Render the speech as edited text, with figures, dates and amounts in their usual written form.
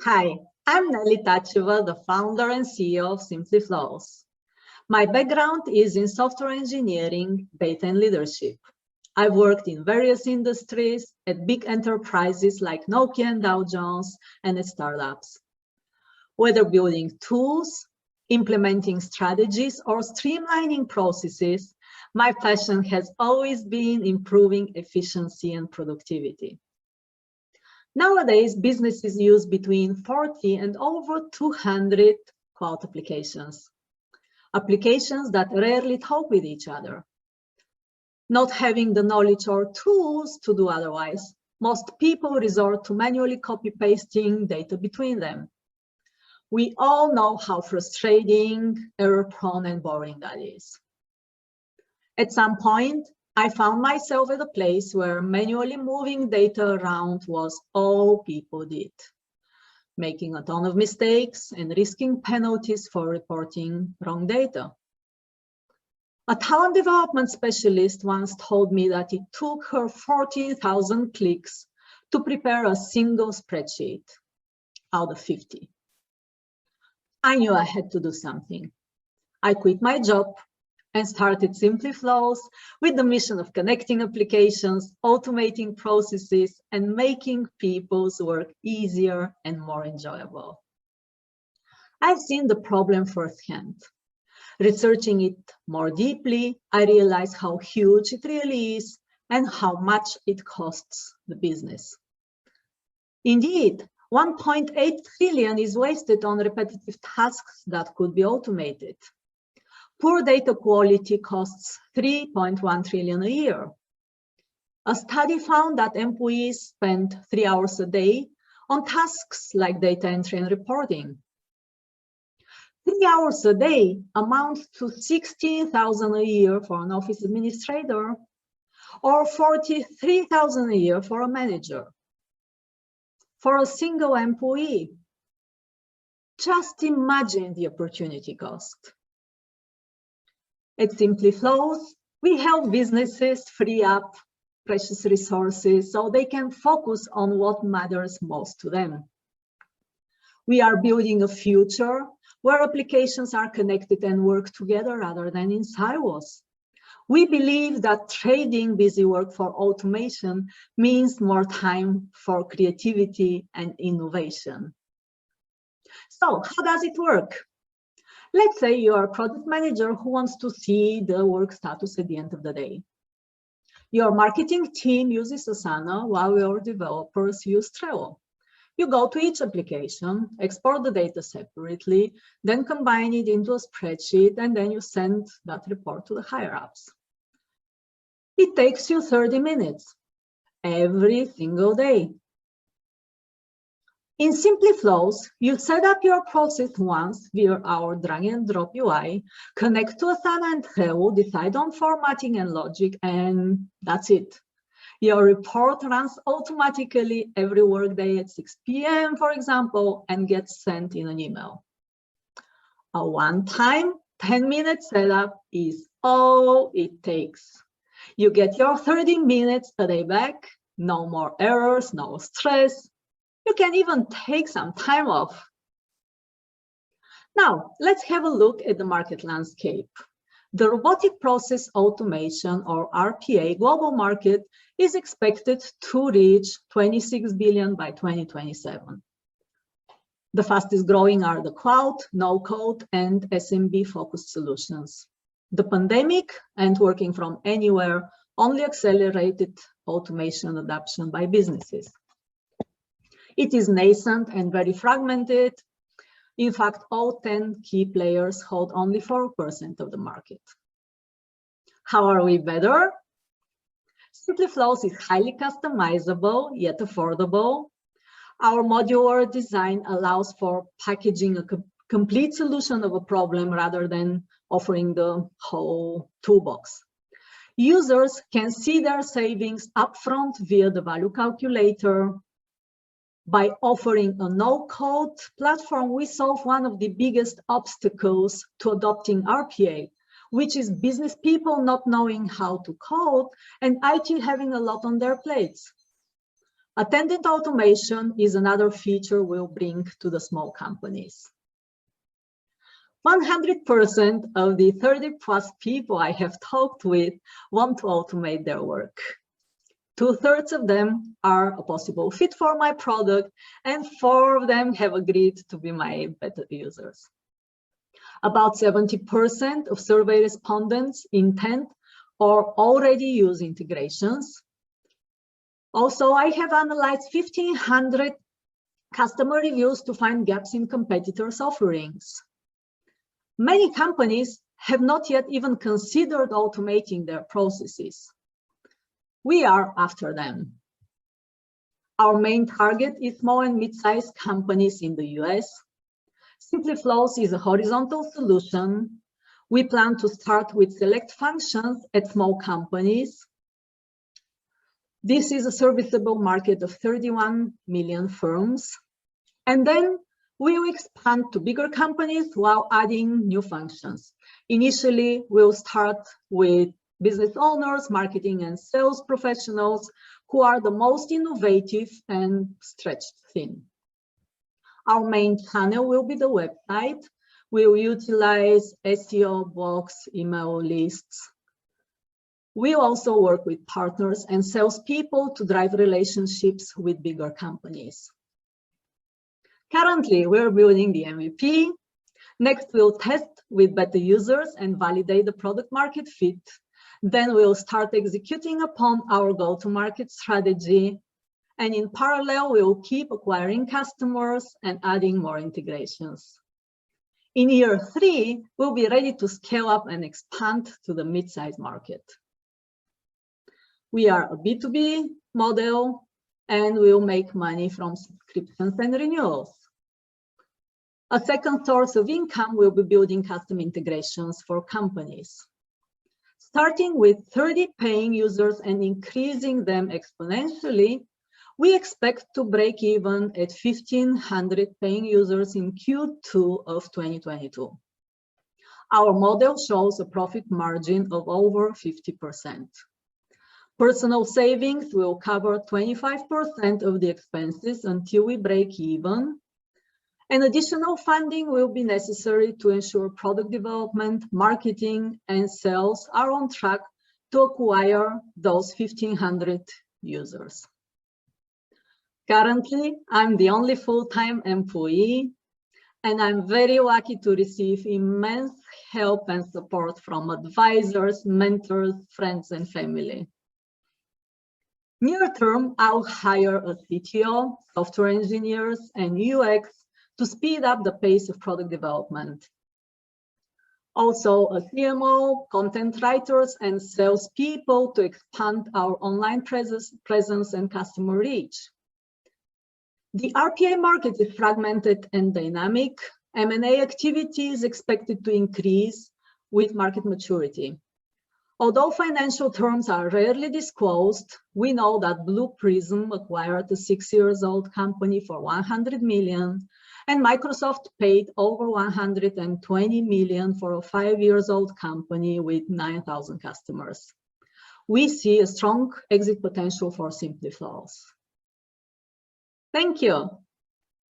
Hi, I'm Nelly Tacheva, the founder and CEO of Simply Flows. My background is in software engineering, data and leadership. I've worked in various industries at big enterprises like Nokia and Dow Jones and at startups. Whether building tools, implementing strategies, or streamlining processes, my passion has always been improving efficiency and productivity. Nowadays, businesses use between 40 and over 200 cloud applications that rarely talk with each other. Not having the knowledge or tools to do otherwise, most people resort to manually copy-pasting data between them. We all know how frustrating, error-prone, and boring that is. At some point, I found myself at a place where manually moving data around was all people did, making a ton of mistakes and risking penalties for reporting wrong data. A talent development specialist once told me that it took her 14,000 clicks to prepare a single spreadsheet out of 50. I knew I had to do something. I quit my job and started Simply Flows with the mission of connecting applications, automating processes, and making people's work easier and more enjoyable. I've seen the problem firsthand. Researching it more deeply, I realized how huge it really is and how much it costs the business. Indeed, 1.8 trillion is wasted on repetitive tasks that could be automated. Poor data quality costs 3.1 trillion a year. A study found that employees spend 3 hours a day on tasks like data entry and reporting. 3 hours a day amounts to 16,000 a year for an office administrator or 43,000 a year for a manager. For a single employee, just imagine the opportunity cost. At Simply Flows, we help businesses free up precious resources so they can focus on what matters most to them. We are building a future where applications are connected and work together rather than in silos. We believe that trading busy work for automation means more time for creativity and innovation. So, how does it work? Let's say you're a product manager who wants to see the work status at the end of the day. Your marketing team uses Asana while your developers use Trello. You go to each application, export the data separately, then combine it into a spreadsheet, and then you send that report to the higher-ups. It takes you 30 minutes every single day. In Simply Flows, you set up your process once via our drag and drop UI, connect to Asana and Trello, decide on formatting and logic, and that's it. Your report runs automatically every workday at 6 p.m., for example, and gets sent in an email. A one-time 10-minute setup is all it takes. You get your 30 minutes a day back, no more errors, no stress. You can even take some time off. Now, let's have a look at the market landscape. The robotic process automation, or RPA, global market is expected to reach 26 billion by 2027. The fastest growing are the cloud, no-code, and SMB-focused solutions. The pandemic and working from anywhere only accelerated automation adoption by businesses. It is nascent and very fragmented. In fact, all 10 key players hold only 4% of the market. How are we better? Simply Flows is highly customizable, yet affordable. Our modular design allows for packaging a complete solution of a problem rather than offering the whole toolbox. Users can see their savings upfront via the value calculator. By offering a no-code platform, we solve one of the biggest obstacles to adopting RPA, which is business people not knowing how to code and IT having a lot on their plates. Attendant automation is another feature we'll bring to the small companies. 100% of the 30+ people I have talked with want to automate their work. 2/3 of them are a possible fit for my product, and 4 of them have agreed to be my beta users. About 70% of survey respondents intend or already use integrations. Also, I have analyzed 1,500 customer reviews to find gaps in competitors' offerings. Many companies have not yet even considered automating their processes. We are after them. Our main target is small and mid-sized companies in the US. SimplyFlows is a horizontal solution. We plan to start with select functions at small companies. This is a serviceable market of 31 million firms. And then we will expand to bigger companies while adding new functions. Initially, we'll start with business owners, marketing and sales professionals who are the most innovative and stretched thin. Our main channel will be the website. We will utilize SEO, box, email lists. We also work with partners and salespeople to drive relationships with bigger companies. Currently, we're building the MVP. Next, we'll test with beta users and validate the product market fit. Then we'll start executing upon our go-to-market strategy. And in parallel, we'll keep acquiring customers and adding more integrations. In year 3, we'll be ready to scale up and expand to the mid-size market. We are a B2B model, and we'll make money from subscriptions and renewals. A second source of income will be building custom integrations for companies. Starting with 30 paying users and increasing them exponentially, we expect to break even at 1,500 paying users in Q2 of 2022. Our model shows a profit margin of over 50%. Personal savings will cover 25% of the expenses until we break even. And additional funding will be necessary to ensure product development, marketing, and sales are on track to acquire those 1,500 users. Currently, I'm the only full-time employee, and I'm very lucky to receive immense help and support from advisors, mentors, friends, and family. Near term, I'll hire a CTO, software engineers, and UX to speed up the pace of product development. Also, a CMO, content writers, and salespeople to expand our online presence and customer reach. The RPA market is fragmented and dynamic. M&A activity is expected to increase with market maturity. Although financial terms are rarely disclosed, we know that Blue Prism acquired a 6-year-old company for $100 million, and Microsoft paid over $120 million for a 5-year-old company with 9,000 customers. We see a strong exit potential for SimplyFlows. Thank you.